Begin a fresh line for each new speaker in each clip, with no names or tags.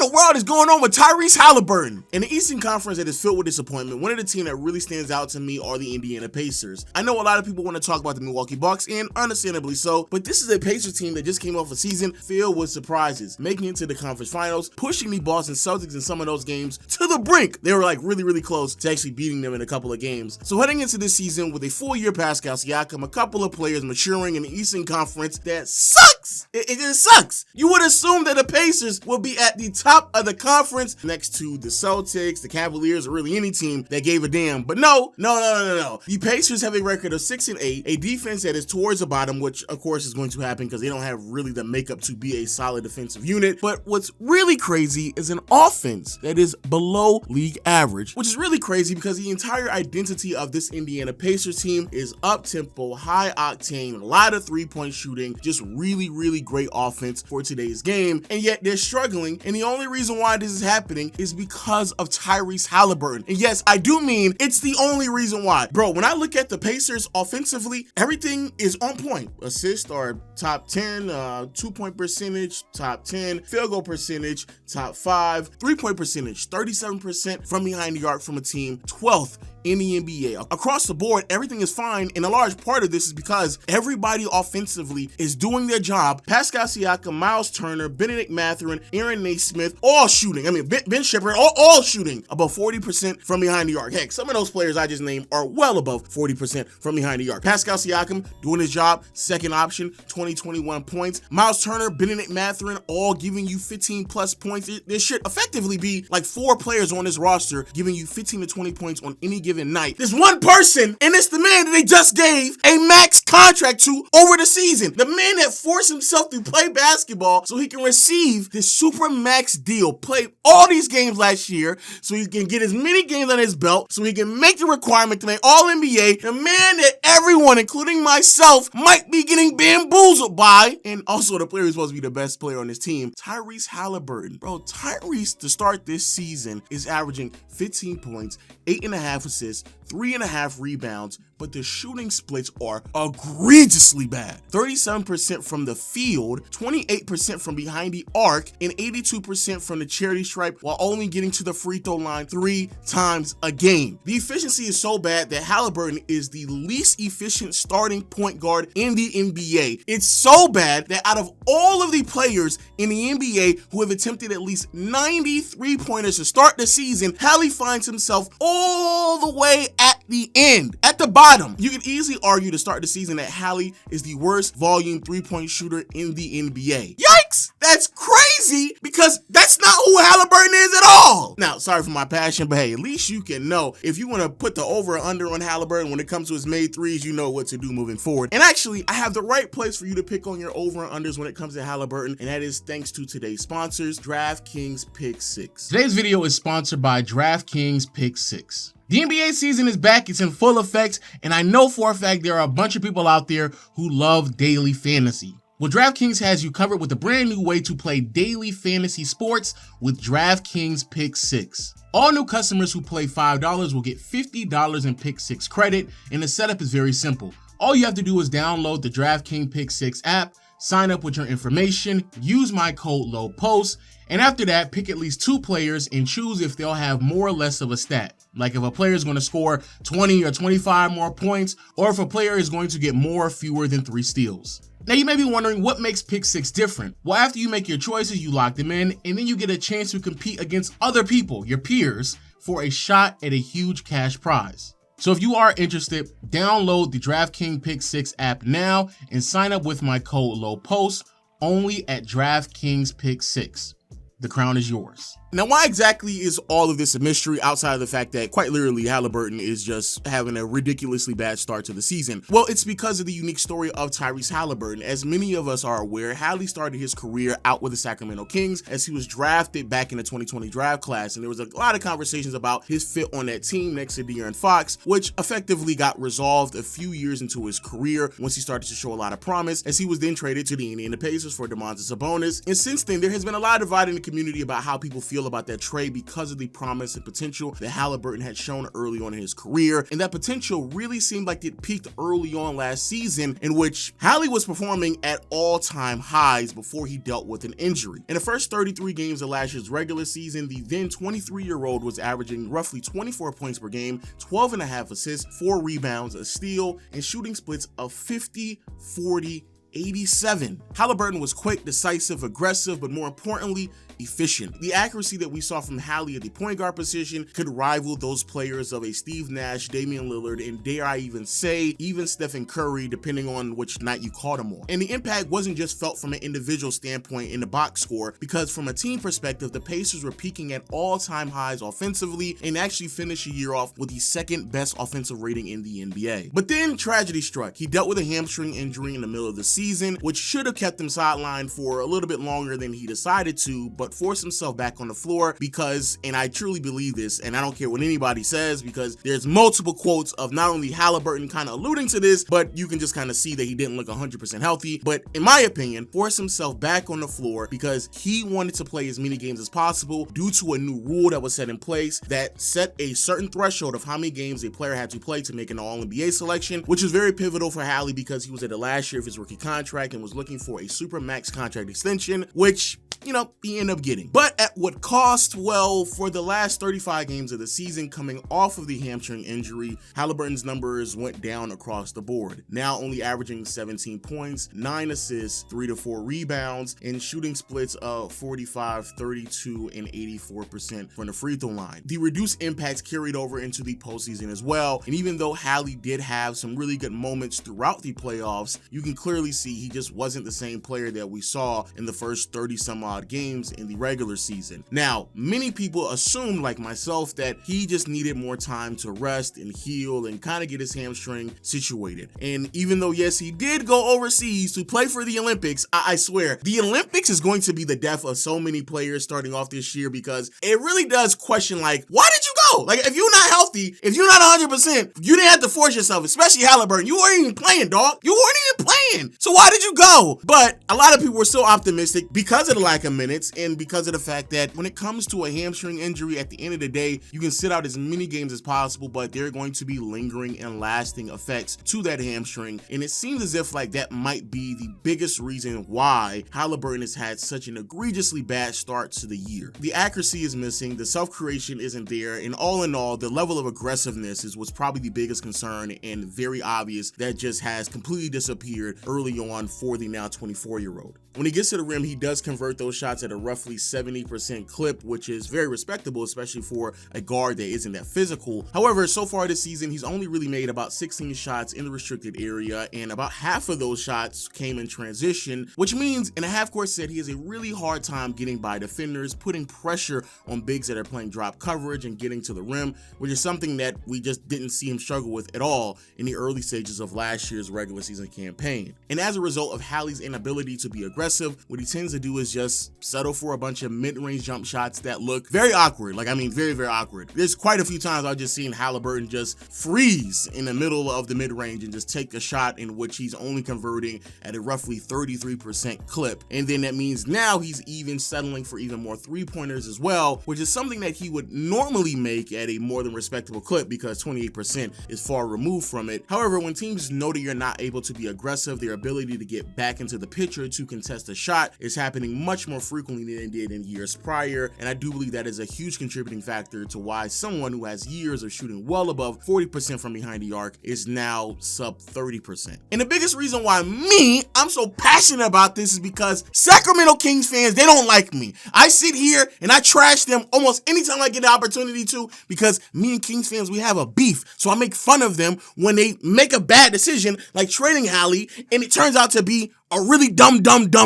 the world is going on with Tyrese Haliburton? In the Eastern Conference that is filled with disappointment, one of the teams that really stands out to me are the Indiana Pacers. I know a lot of people want to talk about the Milwaukee Bucks, and understandably so, but this is a Pacers team that just came off a season filled with surprises, making it to the conference finals, pushing the Boston Celtics in some of those games to the brink. They were like really close to actually beating them in a couple of games. So heading into this season with a full-year Pascal Siakam, a couple of players maturing in the Eastern Conference, that sucks. It just sucks. You would assume that the Pacers will be at the top of the conference next to the Celtics, the Cavaliers, or really any team that gave a damn. But no. The Pacers have a record of 6-8, a defense that is towards the bottom, which of course is going to happen because they don't have really the makeup to be a solid defensive unit. But what's really crazy is an offense that is below league average, which is really crazy because the entire identity of this Indiana Pacers team is up-tempo, high octane, a lot of three-point shooting, just really great offense for today's game, and yet they're struggling, and the only reason why this is happening is because of Tyrese Haliburton. And yes, I do mean it's the only reason why. Bro, when I look at the Pacers offensively, everything is on point. Assists are top 10, 2-point percentage, top 10, field goal percentage, top 5, 3-point percentage, 37% from behind the arc from a team, 12th in the NBA. Across the board, everything is fine, and a large part of this is because everybody offensively is doing their job. Pascal Siakam, Miles Turner, Benedict Mathurin, Aaron Naismith, all shooting. I mean, Ben Shepherd, all shooting above 40% from behind the arc. Heck, some of those players I just named are well above 40% from behind the arc. Pascal Siakam doing his job, second option, 21 points. Miles Turner, Benedict Mathurin, all giving you 15 plus points. There should effectively be like 4 players on this roster giving you 15 to 20 points on any given night. There's one person, and it's the man that they just gave a max contract to over the season. The man that forced himself to play basketball so he can receive this super max deal, play all these games last year so he can get as many games on his belt so he can make the requirement to make All-NBA. The man that everyone, including myself, might be getting bamboozled by, and also the player who's supposed to be the best player on this team, Tyrese Haliburton. Bro, Tyrese to start this season is averaging 15 points, 8.5 assists, 3.5 rebounds, but the shooting splits are egregiously bad. 37% from the field, 28% from behind the arc, and 82% from the charity stripe, while only getting to the free throw line 3 times a game. The efficiency is so bad that Haliburton is the least efficient starting point guard in the NBA. It's so bad that out of all of the players in the NBA who have attempted at least 90 3-pointers to start the season, Hallie finds himself all the way at the end, at the bottom. You can easily argue to start the season that Hallie is the worst volume 3-point shooter in the NBA. Yikes! That's crazy because that's not who Haliburton is at all. Now, sorry for my passion, but hey, at least you can know if you want to put the over or under on Haliburton when it comes to his made threes, you know what to do moving forward. And actually, I have the right place for you to pick on your over and unders when it comes to Haliburton, and that is thanks to today's sponsors, DraftKings Pick6. Today's video is sponsored by DraftKings Pick6. The NBA season is back, it's in full effect, and I know for a fact there are a bunch of people out there who love daily fantasy. Well, DraftKings has you covered with a brand new way to play daily fantasy sports with DraftKings Pick6. All new customers who play $5 will get $50 in Pick6 credit, and the setup is very simple. All you have to do is download the DraftKings Pick6 app, sign up with your information, use my code LOWPOST, and after that, pick at least 2 players and choose if they'll have more or less of a stat. Like if a player is going to score 20 or 25 more points, or if a player is going to get more or fewer than 3 steals. Now you may be wondering what makes Pick6 different. Well, after you make your choices, you lock them in, and then you get a chance to compete against other people, your peers, for a shot at a huge cash prize. So if you are interested, download the DraftKings Pick6 app now and sign up with my code LOWPOST only at DraftKings Pick6. The crown is yours. Now, why exactly is all of this a mystery outside of the fact that quite literally Haliburton is just having a ridiculously bad start to the season? Well, it's because of the unique story of Tyrese Haliburton. As many of us are aware, Hallie started his career out with the Sacramento Kings as he was drafted back in the 2020 draft class, and there was a lot of conversations about his fit on that team next to De'Aaron Fox, which effectively got resolved a few years into his career once he started to show a lot of promise, as he was then traded to the Indiana Pacers for Domantas Sabonis. And since then, there has been a lot of dividing community about how people feel about that trade because of the promise and potential that Haliburton had shown early on in his career, and that potential really seemed like it peaked early on last season, in which Hallie was performing at all-time highs before he dealt with an injury. In the first 33 games of last year's regular season, the then 23-year-old was averaging roughly 24 points per game, 12.5 assists, 4 rebounds, a steal, and shooting splits of 50, 40, 87. Haliburton was quick, decisive, aggressive, but more importantly, efficient. The accuracy that we saw from Hallie at the point guard position could rival those players of a Steve Nash, Damian Lillard, and dare I even say, even Stephen Curry, depending on which night you caught him on. And the impact wasn't just felt from an individual standpoint in the box score, because from a team perspective, the Pacers were peaking at all-time highs offensively and actually finished the year off with the second best offensive rating in the NBA. But then tragedy struck. He dealt with a hamstring injury in the middle of the season, which should have kept him sidelined for a little bit longer than he decided to, but forced himself back on the floor because, and I truly believe this, and I don't care what anybody says, because there's multiple quotes of not only Haliburton kind of alluding to this, but you can just kind of see that he didn't look 100% healthy. But in my opinion, forced himself back on the floor because he wanted to play as many games as possible due to a new rule that was set in place that set a certain threshold of how many games a player had to play to make an All-NBA selection, which is very pivotal for Hallie because he was at the last year of his rookie contract and was looking for a super max contract extension, which, you know, he ended up getting. But at what cost? Well, for the last 35 games of the season coming off of the hamstring injury, Haliburton's numbers went down across the board, now only averaging 17 points, 9 assists, 3 to 4 rebounds, and shooting splits of 45, 32, and 84% from the free throw line. The reduced impacts carried over into the postseason as well, and even though Hallie did have some really good moments throughout the playoffs, you can clearly see he just wasn't the same player that we saw in the first 30 some odd games in the regular season. Now, many people assumed, like myself, that he just needed more time to rest and heal and kind of get his hamstring situated. And even though, yes, he did go overseas to play for the Olympics, I swear, the Olympics is going to be the death of so many players starting off this year, because it really does question, like, why did you go? Like, if you're not healthy, if you're not 100%, you didn't have to force yourself, especially Haliburton. You weren't even playing, dog. You weren't even playing. So why did you go? But a lot of people were still optimistic because of the lack of minutes and because of the fact that when it comes to a hamstring injury, at the end of the day, you can sit out as many games as possible, but there are going to be lingering and lasting effects to that hamstring. And it seems as if like that might be the biggest reason why Haliburton has had such an egregiously bad start to the year. The accuracy is missing, the self-creation isn't there, and all in all, the level of aggressiveness is what's probably the biggest concern, and very obvious that just has completely disappeared early on for the now 24-year-old. When he gets to the rim, he does convert those shots at a roughly 70% clip, which is very respectable, especially for a guard that isn't that physical. However, so far this season, he's only really made about 16 shots in the restricted area, and about half of those shots came in transition, which means in a half-court set, he has a really hard time getting by defenders, putting pressure on bigs that are playing drop coverage and getting to the rim, which is something that we just didn't see him struggle with at all in the early stages of last year's regular season campaign. And as a result of Hallie's inability to be aggressive, what he tends to do is just settle for a bunch of mid-range jump shots that look very awkward. Like, I mean, very, very awkward. There's quite a few times I've just seen Haliburton just freeze in the middle of the mid-range and just take a shot in which he's only converting at a roughly 33% clip. And then that means now he's even settling for even more three-pointers as well, which is something that he would normally make at a more than respectable clip because 28% is far removed from it. However, when teams know that you're not able to be aggressive, their ability to get back into the picture to contest a shot is happening much more frequently than it did in years prior, and I do believe that is a huge contributing factor to why someone who has years of shooting well above 40% from behind the arc is now sub 30%. And the biggest reason why I'm so passionate about this is because Sacramento Kings fans, they don't like me. I sit here and I trash them almost anytime I get the opportunity to, because me and Kings fans, we have a beef. So I make fun of them when they make a bad decision like trading Hallie, and it turns out to be a really dumb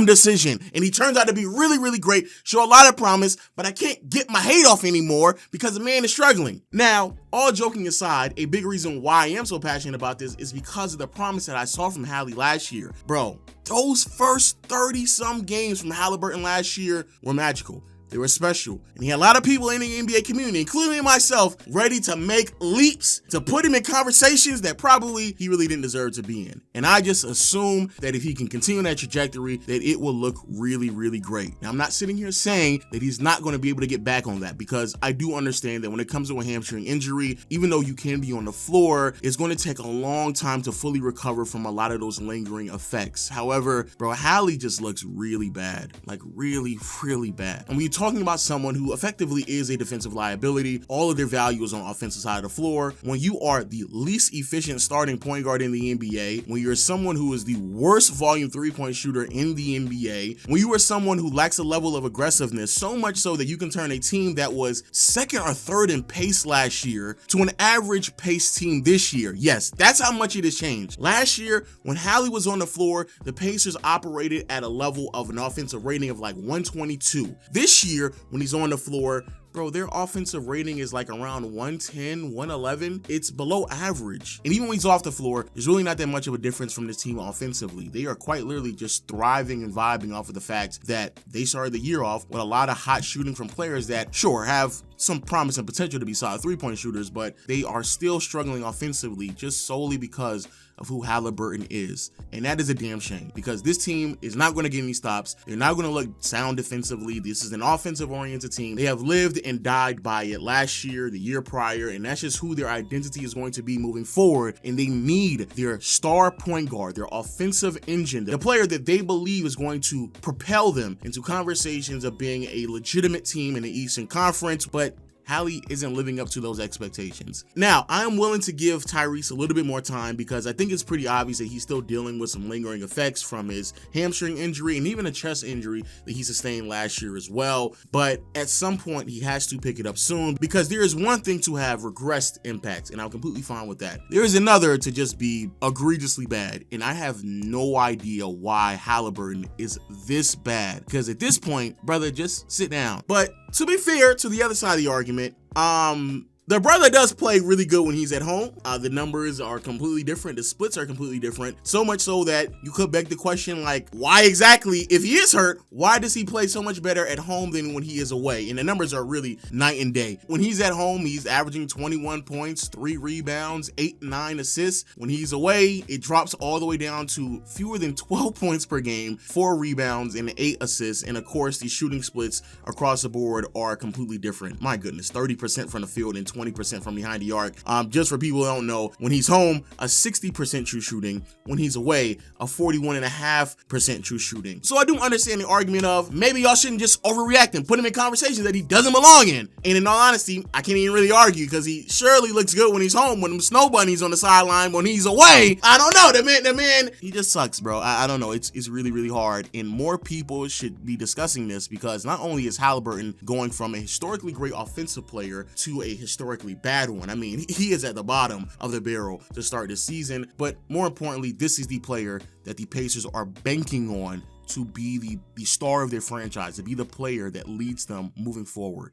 decision. And he turns out to be really, really great, show a lot of promise, but I can't get my hate off anymore because the man is struggling. Now, all joking aside, a big reason why I am so passionate about this is because of the promise that I saw from Hallie last year. Bro, those first 30-some games from Haliburton last year were magical. They were special. And he had a lot of people in the NBA community, including myself, ready to make leaps to put him in conversations that probably he really didn't deserve to be in. And I just assume that if he can continue that trajectory, that it will look really, really great. Now, I'm not sitting here saying that he's not going to be able to get back on that, because I do understand that when it comes to a hamstring injury, even though you can be on the floor, it's going to take a long time to fully recover from a lot of those lingering effects. However, bro, Hallie just looks really bad, like really, really bad. And when you're talking about someone who effectively is a defensive liability, all of their value is on the offensive side of the floor. When you are the least efficient starting point guard in the NBA, when you're someone who is the worst volume three-point shooter in the NBA, when you are someone who lacks a level of aggressiveness, so much so that you can turn a team that was second or third in pace last year to an average pace team this year. Yes, that's how much it has changed. Last year, when Hallie was on the floor, the Pacers operated at a level of an offensive rating of like 122. This year, when he's on the floor, bro, their offensive rating is like around 110, 111. It's below average. And even when he's off the floor, there's really not that much of a difference from this team offensively. They are quite literally just thriving and vibing off of the fact that they started the year off with a lot of hot shooting from players that, sure, have some promise and potential to be solid three-point shooters, but they are still struggling offensively just solely because of who Haliburton is. And that is a damn shame, because this team is not going to get any stops. They're not going to look sound defensively. This is an offensive-oriented team. They have lived and died by it last year, the year prior, and that's just who their identity is going to be moving forward. And they need their star point guard, their offensive engine, the player that they believe is going to propel them into conversations of being a legitimate team in the Eastern Conference, but Hallie isn't living up to those expectations. Now, I am willing to give Tyrese a little bit more time, because I think it's pretty obvious that he's still dealing with some lingering effects from his hamstring injury and even a chest injury that he sustained last year as well. But at some point, he has to pick it up soon, because there is one thing to have regressed impact, and I'm completely fine with that. There is another to just be egregiously bad, and I have no idea why Haliburton is this bad, because at this point, brother, just sit down. But to be fair to the other side of the argument, the brother does play really good when he's at home. The numbers are completely different. The splits are completely different. So much so that you could beg the question, like, why exactly, if he is hurt, why does he play so much better at home than when he is away? And the numbers are really night and day. When he's at home, he's averaging 21 points, 3 rebounds, 8-9 assists. When he's away, it drops all the way down to fewer than 12 points per game, 4 rebounds, and 8 assists. And of course, the shooting splits across the board are completely different. My goodness, 30% from the field and 20% from behind the arc. Just for people who don't know, when he's home, a 60% true shooting. When he's away, a 41.5% true shooting. So I do understand the argument of maybe y'all shouldn't just overreact and put him in conversations that he doesn't belong in. And in all honesty, I can't even really argue, because he surely looks good when he's home, when them snow bunnies on the sideline. When he's away, I don't know. The man, he just sucks, bro. I don't know. It's really, really hard. And more people should be discussing this, because not only is Haliburton going from a historically great offensive player to a historically bad one. I mean, he is at the bottom of the barrel to start this season, but more importantly, this is the player that the Pacers are banking on to be the star of their franchise, to be the player that leads them moving forward.